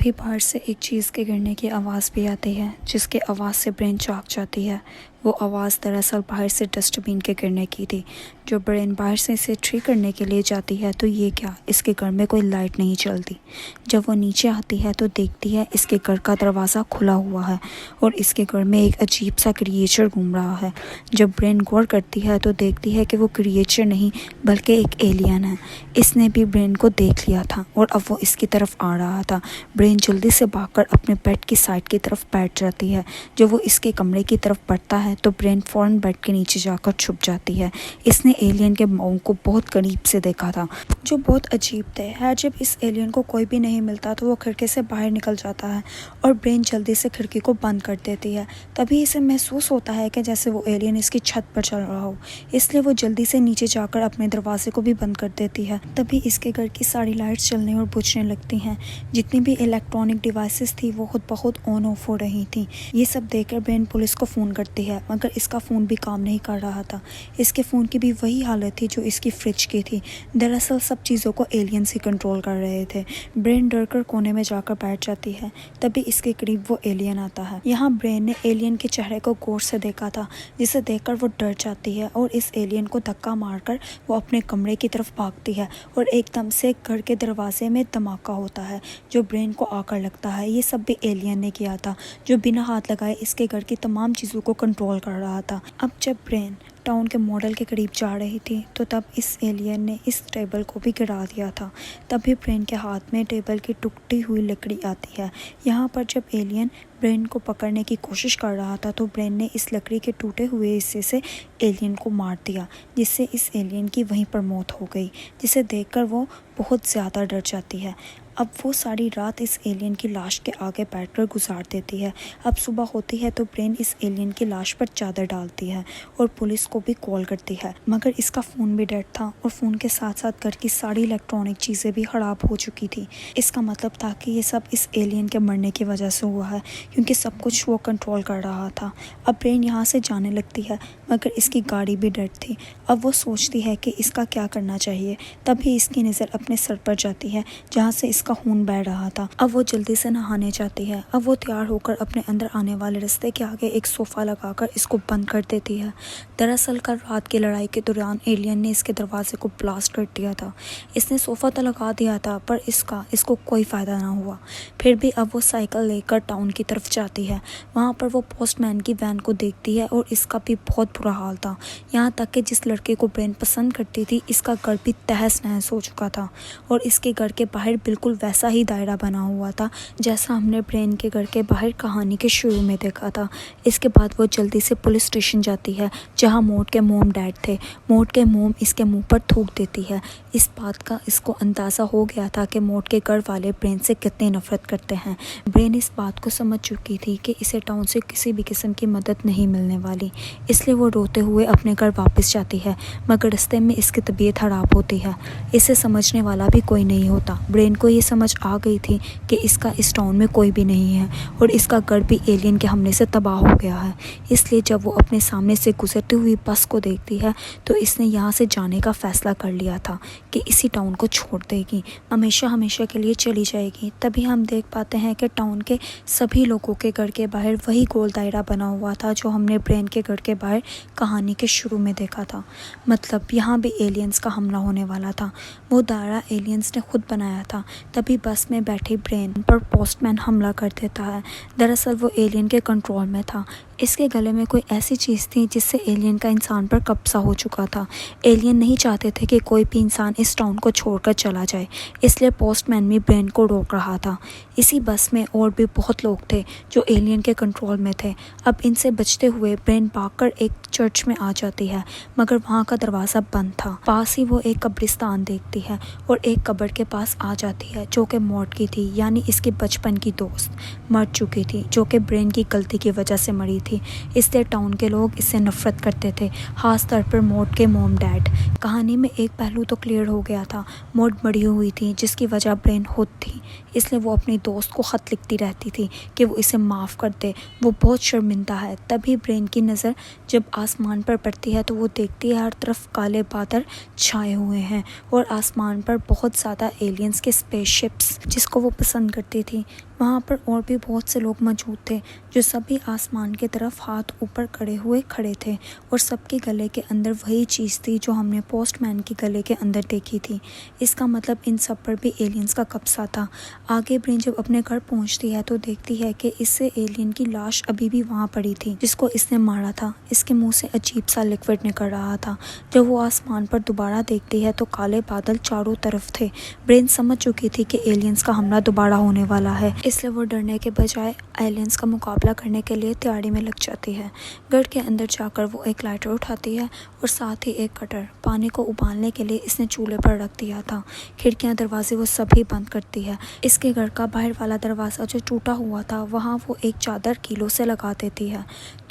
तभी बाहर से एक चीज़ के गिरने की आवाज़ भी आती है, जिसकी आवाज़ से ब्रेन जाग जाती है। वो आवाज़ दरअसल बाहर से डस्टबिन के गिरने की थी। जो ब्रेन बाहर से इसे ठीक करने के लिए जाती है तो ये क्या, इसके घर में कोई लाइट नहीं चलती। जब वो नीचे आती है तो देखती है इसके घर का दरवाज़ा खुला हुआ है और इसके घर में एक अजीब सा क्रिएचर घूम रहा है। जब ब्रेन गौर करती है तो देखती है कि वो क्रिएचर नहीं बल्कि एक एलियन है। इसने भी ब्रेन को देख लिया था और अब वो इसकी तरफ आ रहा था। ब्रेन जल्दी से भागकर अपने बेड की साइड की तरफ बैठ जाती है। जब वो इसके कमरे की तरफ बढ़ता है तो ब्रेन फ़ौरन बेड के नीचे जाकर छुप जाती है। इसने एलियन के मुंह को बहुत करीब से देखा था, जो बहुत अजीब थे। जब इस एलियन को कोई भी नहीं मिलता तो वो खिड़की से बाहर निकल जाता है और ब्रेन जल्दी से खिड़की को बंद कर देती है। तभी इसे महसूस होता है कि जैसे वो एलियन इसकी छत पर चल रहा हो, इसलिए वो जल्दी से नीचे जाकर अपने दरवाजे को भी बंद कर देती है। तभी इसके घर की सारी लाइट्स चलने और बुझने लगती हैं। जितनी भी इलेक्ट्रॉनिक डिवाइसेस थी वो खुद ब खुद ऑन ऑफ हो रही थी। ये सब देखकर ब्रेन पुलिस को फ़ोन करती है, मगर इसका फ़ोन भी काम नहीं कर रहा था। इसके फ़ोन की भी वही हालत थी जो इसकी फ्रिज की थी। दरअसल सब चीज़ों को एलियंस ही कंट्रोल कर रहे थे। ब्रेन डर कर कोने में जाकर बैठ जाती है। तभी इसके करीब वो एलियन आता है। यहाँ ब्रेन ने एलियन के चेहरे को गौर से देखा था, जिसे देखकर वो डर जाती है और इस एलियन को धक्का मारकर वो अपने कमरे की तरफ भागती है और एकदम से घर के दरवाजे में धमाका होता है जो ब्रेन को आकर लगता है। ये सब भी एलियन ने किया था, जो बिना हाथ लगाए इसके घर की तमाम चीज़ों को कंट्रोल कर रहा था। अब जब ब्रेन टाउन के मॉडल के करीब जा रही थी तो तब इस एलियन ने इस टेबल को भी गिरा दिया था। तभी ब्रेन के हाथ में टेबल की टूटी हुई लकड़ी आती है। यहाँ पर जब एलियन ब्रेन को पकड़ने की कोशिश कर रहा था तो ब्रेन ने इस लकड़ी के टूटे हुए हिस्से से एलियन को मार दिया, जिससे इस एलियन की वहीं पर मौत हो गई, जिसे देखकर वो बहुत ज़्यादा डर जाती है। अब वो सारी रात इस एलियन की लाश के आगे बैठकर गुजार देती है। अब सुबह होती है तो ब्रेन इस एलियन की लाश पर चादर डालती है और पुलिस को भी कॉल करती है, मगर इसका फ़ोन भी डेड था और फ़ोन के साथ साथ घर की सारी इलेक्ट्रॉनिक चीज़ें भी ख़राब हो चुकी थी। इसका मतलब था कि ये सब इस एलियन के मरने की वजह से हुआ है, क्योंकि सब कुछ वो कंट्रोल कर रहा था। अब ब्रेन यहाँ से जाने लगती है, मगर इसकी गाड़ी भी डेड थी। अब वो सोचती है कि इसका क्या करना चाहिए। तभी इसकी नज़र अपने सर पर जाती है जहाँ से इसका खून बह रहा था। अब वो जल्दी से नहाने जाती है। अब वो तैयार होकर अपने अंदर आने वाले रास्ते के आगे एक सोफ़ा लगाकर इसको बंद कर देती है। दरअसल कल रात की लड़ाई के दौरान एलियन ने इसके दरवाजे को ब्लास्ट कर दिया था। इसने सोफ़ा तो लगा दिया था पर इसको कोई फ़ायदा ना हुआ। फिर भी अब वो साइकिल लेकर टाउन की तरफ जाती है। वहाँ पर वो पोस्टमैन की वैन को देखती है और इसका भी बहुत बुरा हाल था। यहाँ तक कि जिस लड़के को ब्रेन पसंद करती थी इसका घर भी तहस नहस हो चुका था और इसके घर के बाहर बिल्कुल वैसा ही दायरा बना हुआ था जैसा हमने ब्रेन के घर के बाहर कहानी के शुरू में देखा था। इसके बाद वो जल्दी से पुलिस स्टेशन जाती है जहाँ मोट के मोम डैड थे। मोट के मोम इसके मुंह पर थूक देती है। इस बात का इसको अंदाज़ा हो गया था कि मोट के घर वाले ब्रेन से कितनी नफरत करते हैं। ब्रेन इस बात को समझ चुकी थी कि इसे टाउन से किसी भी किस्म की मदद नहीं मिलने वाली, इसलिए वो रोते हुए अपने घर वापस जाती है, मगर रास्ते में इसकी तबीयत ख़राब होती है। इसे समझने वाला भी कोई नहीं होता। ब्रेन को ये समझ आ गई थी कि इसका इस टाउन में कोई भी नहीं है और इसका घर भी एलियन के हमले से तबाह हो गया है। इसलिए जब वो अपने सामने से गुजरती हुई बस को देखती है तो इसने यहाँ से जाने का फ़ैसला कर लिया था कि इसी टाउन को छोड़ देगी, हमेशा हमेशा के लिए चली जाएगी। तभी हम देख पाते हैं कि टाउन के सभी लोगों के घर के बाहर वही गोल दायरा बना हुआ था जो हमने ब्रेन के घर के बाहर कहानी के शुरू में देखा था। मतलब यहाँ भी एलियंस का हमला होने वाला था। वो दायरा एलियंस ने खुद बनाया था। तभी बस में बैठी ब्रेन पर पोस्टमैन हमला कर देता है। दरअसल वो एलियन के कंट्रोल में था। इसके गले में कोई ऐसी चीज़ थी जिससे एलियन का इंसान पर कब्जा हो चुका था। एलियन नहीं चाहते थे कि कोई भी इंसान इस टाउन को छोड़कर चला जाए, इसलिए पोस्टमैन भी ब्रेन को रोक रहा था। इसी बस में और भी बहुत लोग थे जो एलियन के कंट्रोल में थे। अब इनसे बचते हुए ब्रेन भागकर एक चर्च में आ जाती है, मगर वहाँ का दरवाज़ा बंद था। पास ही वो एक कब्रिस्तान देखती है और एक कब्र के पास आ जाती है जो कि मॉट की थी, यानी इसके बचपन की दोस्त मर चुकी थी, जो कि ब्रेन की गलती की वजह से मरी थी, इसलिए टाउन के लोग इससे नफरत करते थे, खास तौर पर मॉड के मॉम डैड। कहानी में एक पहलू तो क्लियर हो गया था, मॉड मरी हुई थी जिसकी वजह ब्रेन खुद थी, इसलिए वो अपनी दोस्त को ख़त लिखती रहती थी कि वो इसे माफ़ कर दे, वो बहुत शर्मिंदा है। तभी ब्रेन की नज़र जब आसमान पर पड़ती है तो वो देखती है हर तरफ काले बादल छाए हुए हैं और आसमान पर बहुत ज़्यादा एलियंस के स्पेसशिप्स जिसको वो पसंद करती थी। वहाँ पर और भी बहुत से लोग मौजूद थे जो सभी आसमान की तरफ हाथ ऊपर करे हुए खड़े थे और सबके गले के अंदर वही चीज़ थी जो हमने पोस्टमैन के गले के अंदर देखी थी। इसका मतलब इन सब पर भी एलियंस का कब्जा था। आगे ब्रेन जब अपने घर पहुँचती है तो देखती है कि इससे एलियन की लाश अभी भी वहाँ पड़ी थी जिसको इसने मारा था। इसके मुँह से अजीब सा लिक्विड निकल रहा था। जब वो आसमान पर दोबारा देखती है तो काले बादल चारों तरफ थे। ब्रेन समझ चुकी थी कि एलियंस का हमला दोबारा होने वाला है, इसलिए वो डरने के बजाय एलियंस का मुकाबला करने के लिए तैयारी में लग जाती है। घर के अंदर जाकर वो एक लाइटर उठाती है और साथ ही एक कटर। पानी को उबालने के लिए इसने चूल्हे पर रख दिया था। खिड़कियां दरवाजे वो सभी बंद करती है। इसके घर का बाहर वाला दरवाज़ा जो टूटा हुआ था वहाँ वो एक चादर कीलों से लगा देती है।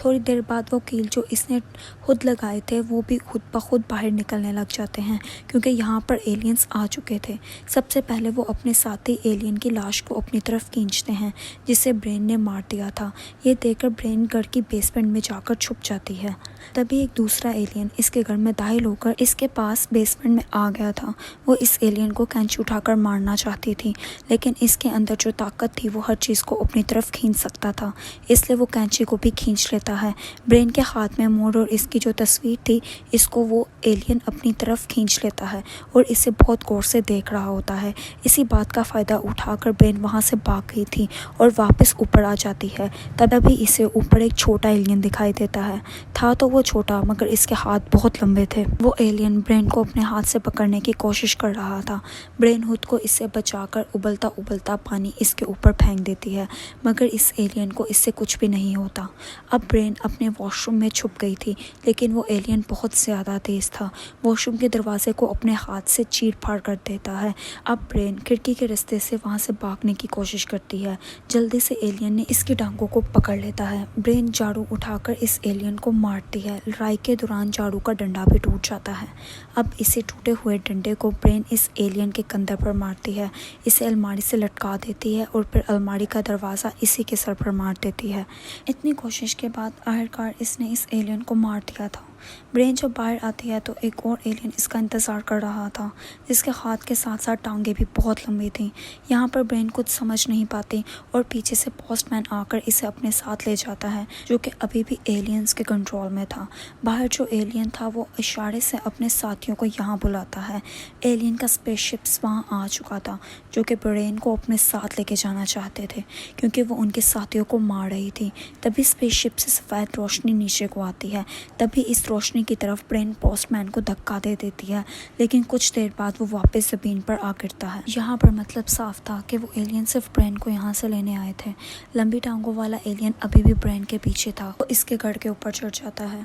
थोड़ी देर बाद वो कील जो इसने खुद लगाए थे वो भी खुद ब खुद बाहर निकलने लग जाते हैं क्योंकि यहाँ पर एलियंस आ चुके थे। सबसे पहले वो अपने साथी एलियन की लाश को अपनी तरफ खींचते हैं जिसे ब्रेन ने मार दिया था। ये देखकर ब्रेन घर की बेसमेंट में जाकर छुप जाती है। तभी एक दूसरा एलियन इसके घर में दाखिल होकर इसके पास बेसमेंट में आ गया था। वो इस एलियन को कैंची उठाकर मारना चाहती थी, लेकिन इसके अंदर जो ताकत थी वो हर चीज़ को अपनी तरफ खींच सकता था, इसलिए वो कैंची को भी खींच लेता है। ब्रेन के हाथ में मोड़ और इसकी जो तस्वीर थी इसको वो एलियन अपनी तरफ खींच लेता है और इसे बहुत गौर से देख रहा होता है। इसी बात का फ़ायदा उठाकर ब्रेन वहाँ से भाग गई थी और वापस ऊपर आ जाती है। तभी इसे ऊपर एक छोटा एलियन दिखाई देता है। था तो वो छोटा मगर इसके हाथ बहुत लंबे थे। वो एलियन ब्रेन को अपने हाथ से पकड़ने की कोशिश कर रहा था। ब्रेन खुद को इससे बचाकर उबलता उबलता पानी इसके ऊपर फेंक देती है, मगर इस एलियन को इससे कुछ भी नहीं होता। अब ब्रेन अपने वॉशरूम में छुप गई थी, लेकिन वो एलियन बहुत ज़्यादा तेज़ था। वॉशरूम के दरवाजे को अपने हाथ से चीर फाड़ कर देता है। अब ब्रेन खिड़की के रास्ते से वहाँ से भागने की कोशिश करती है। जल्दी से एलियन ने इसकी टांगों को पकड़ लेता है। ब्रेन झाड़ू उठाकर इस एलियन को मारती है। लड़ाई के दौरान झाड़ू का डंडा भी टूट जाता है। अब इसे टूटे हुए डंडे को ब्रेन इस एलियन के कंधे पर मारती है, इसे अलमारी से लटका देती है और फिर अलमारी का दरवाज़ा इसी के सर पर मार देती है। इतनी कोशिश के बाद आखिरकार इसने इस एलियन को मार दिया था। ब्रेन जब बाहर आती है तो एक और एलियन इसका इंतज़ार कर रहा था, जिसके हाथ के साथ साथ टांगे भी बहुत लंबी थीं। यहाँ पर ब्रेन कुछ समझ नहीं पाती और पीछे से पोस्टमैन आकर इसे अपने साथ ले जाता है, जो कि अभी भी एलियंस के कंट्रोल में था। बाहर जो एलियन था वो इशारे से अपने साथियों को यहाँ बुलाता है। एलियन का स्पेसशिप्स वहाँ आ चुका था, जो कि ब्रेन को अपने साथ लेके जाना चाहते थे क्योंकि वो उनके साथियों को मार रही थी। तभी स्पेसशिप से सफ़ेद रोशनी नीचे को आती है। तभी इस रोशनी की तरफ ब्रेन पोस्टमैन को धक्का दे देती है, लेकिन कुछ देर बाद वो वापस ज़मीन पर आ गिरता है। यहाँ पर मतलब साफ था कि वो एलियन सिर्फ ब्रेन को यहाँ से लेने आए थे। लंबी टांगों वाला एलियन अभी भी ब्रेन के पीछे था। वो इसके घर के ऊपर चढ़ जाता है।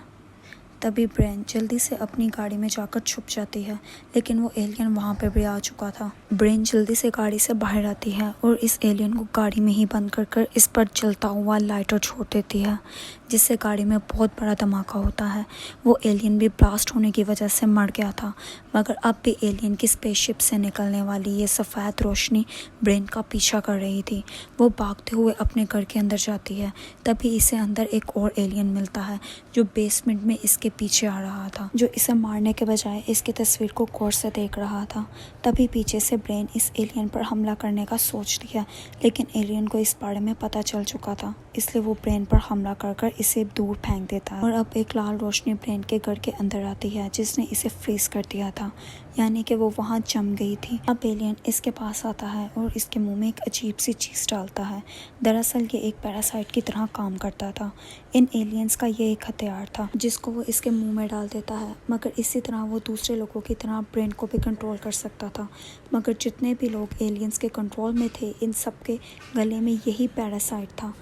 तभी ब्रेन जल्दी से अपनी गाड़ी में जाकर छुप जाती है, लेकिन वो एलियन वहाँ पर भी आ चुका था। ब्रेन जल्दी से गाड़ी से बाहर आती है और इस एलियन को गाड़ी में ही बंद कर इस पर जलता हुआ लाइटर छोड़ देती है, जिससे गाड़ी में बहुत बड़ा धमाका होता है। वो एलियन भी ब्लास्ट होने की वजह से मर गया था, मगर अब भी एलियन की स्पेसशिप से निकलने वाली ये सफ़ेद रोशनी ब्रेन का पीछा कर रही थी। वो भागते हुए अपने घर के अंदर जाती है। तभी इसे अंदर एक और एलियन मिलता है जो बेसमेंट में इसके पीछे आ रहा था, जो इसे मारने के बजाय इसकी तस्वीर को गौर से देख रहा था। तभी पीछे से ब्रेन इस एलियन पर हमला करने का सोचती है, लेकिन एलियन को इस बारे में पता चल चुका था, इसलिए वो ब्रेन पर हमला कर इसे दूर फेंक देता है। और अब एक लाल रोशनी ब्रेन के घर के अंदर आती है जिसने इसे फ्रीज कर दिया था, यानी कि वो वहाँ जम गई थी। अब एलियन इसके पास आता है और इसके मुंह में एक अजीब सी चीज़ डालता है। दरअसल ये एक पैरासाइट की तरह काम करता था। इन एलियंस का ये एक हथियार था जिसको वो इसके मुंह में डाल देता है, मगर इसी तरह वो दूसरे लोगों की तरह ब्रेन को भी कंट्रोल कर सकता था। मगर जितने भी लोग एलियंस के कंट्रोल में थे, इन सब के गले में यही पैरासाइट था।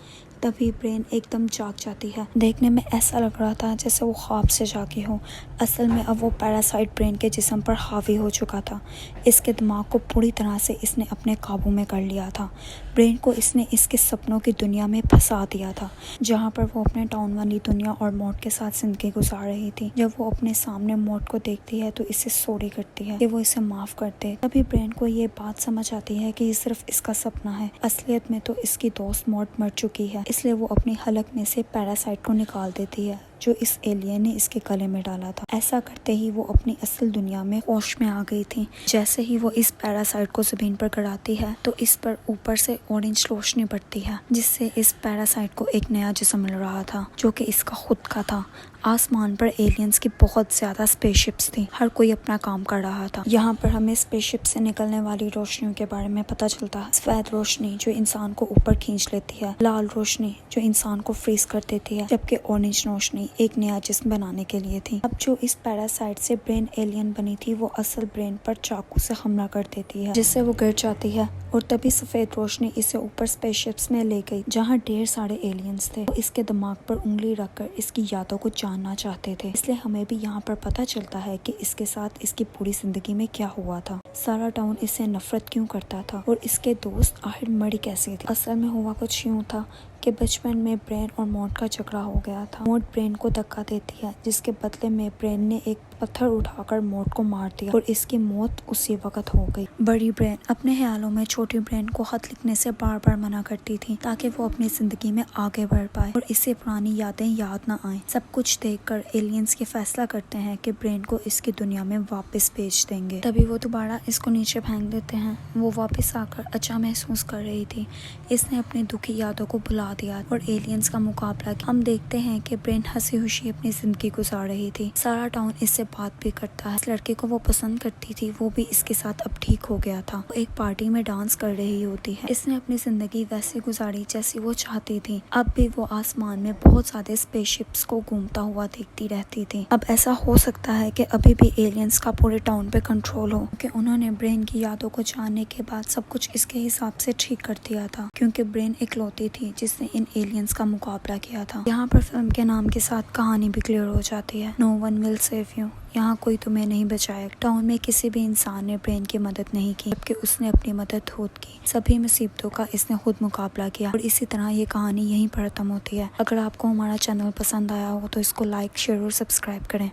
तभी ब्रेन एकदम जाग जाती है। देखने में ऐसा लग रहा था जैसे वो ख्वाब से जागी हो। असल में अब वो पैरासाइट ब्रेन के जिस्म पर हावी हो चुका था। इसके दिमाग को पूरी तरह से इसने अपने काबू में कर लिया था। ब्रेन को इसने इसके सपनों की दुनिया में फंसा दिया था, जहाँ पर वो अपने टाउन वाली दुनिया और मौत के साथ जिंदगी गुजार रही थी। जब वो अपने सामने मौत को देखती है तो इसे सॉरी करती है कि वो इसे माफ कर दे। तभी ब्रेन को ये बात समझ आती है कि ये सिर्फ इसका सपना है, असलियत में तो इसकी दोस्त मौत मर चुकी है। इसलिए वो अपनी हलक में से पैरासाइट को निकाल देती है जो इस एलियन ने इसके गले में डाला था। ऐसा करते ही वो अपनी असल दुनिया में होश में आ गई थी। जैसे ही वो इस पैरासाइट को जमीन पर गड़ाती है तो इस पर ऊपर से ऑरेंज रोशनी पड़ती है, जिससे इस पैरासाइट को एक नया जिस्म मिल रहा था जो कि इसका खुद का था। आसमान पर एलियंस की बहुत ज्यादा स्पेसशिप्स थी, हर कोई अपना काम कर रहा था। यहाँ पर हमें स्पेसशिप से निकलने वाली रोशनियों के बारे में पता चलता है। सफेद रोशनी जो इंसान को ऊपर खींच लेती है, लाल रोशनी जो इंसान को फ्रीज कर देती है, जबकि ऑरेंज रोशनी एक नया जिस्म बनाने के लिए थी। अब जो इस पैरासाइट से ब्रेन एलियन बनी थी वो असल ब्रेन पर चाकू से हमला कर देती है, जिससे वो गिर जाती है। और तभी सफेद रोशनी इसे ऊपर स्पेसशिप्स में ले गई जहाँ ढेर सारे एलियंस थे। वो इसके दिमाग पर उंगली रखकर इसकी यादों को जानना चाहते थे। इसलिए हमें भी यहाँ पर पता चलता है कि इसके साथ इसकी पूरी जिंदगी में क्या हुआ था, सारा टाउन इससे नफरत क्यों करता था और इसके दोस्त आखिर मरी कैसे थे। असल में हुआ कुछ यूँ था कि बचपन में ब्रेन और मौत का झगड़ा हो गया था। मौत ब्रेन को धक्का देती है, जिसके बदले में ब्रेन ने एक पत्थर उठाकर मौत को मार दिया और इसकी मौत उसी वक्त हो गई। बड़ी ब्रेन अपने ख्यालों में छोटी ब्रेन को खत लिखने से बार बार मना करती थी ताकि वो अपनी जिंदगी में आगे बढ़ पाए और इसे पुरानी यादें याद ना आए। सब कुछ देखकर एलियंस के फैसला करते हैं कि ब्रेन को इसकी दुनिया में वापस भेज देंगे। तभी वो दोबारा इसको नीचे फेंक देते हैं। वो वापस आकर अच्छा महसूस कर रही थी। इसने अपनी दुखी यादों को भुला दिया और एलियंस का मुकाबला किया। हम देखते हैं कि ब्रेन हंसी खुशी अपनी जिंदगी गुजार रही थी। सारा टाउन इससे बात भी करता है। इस लड़के को वो पसंद करती थी, वो भी इसके साथ अब ठीक हो गया था। वो एक पार्टी में डांस कर रही होती है। इसने अपनी जिंदगी वैसे गुजारी जैसी वो चाहती थी। अब भी वो आसमान में बहुत सारे स्पेसशिप्स को घूमता हुआ देखती रहती थी। अब ऐसा हो सकता है कि अभी भी एलियंस का पूरे टाउन पे कंट्रोल हो, कि उन्होंने ब्रेन की यादों को जानने के बाद सब कुछ इसके हिसाब से ठीक कर दिया था, क्योंकि ब्रेन इकलौती थी जिसने इन एलियंस का मुकाबला किया था। यहाँ पर फिल्म के नाम के साथ कहानी भी क्लियर हो जाती है। No one will save you. यहाँ कोई तुम्हें नहीं बचाएगा। टाउन में किसी भी इंसान ने ब्रेन की मदद नहीं की, जबकि उसने अपनी मदद खुद की। सभी मुसीबतों का इसने खुद मुकाबला किया और इसी तरह ये कहानी यहीं पर खत्म होती है। अगर आपको हमारा चैनल पसंद आया हो तो इसको लाइक, शेयर और सब्सक्राइब करें।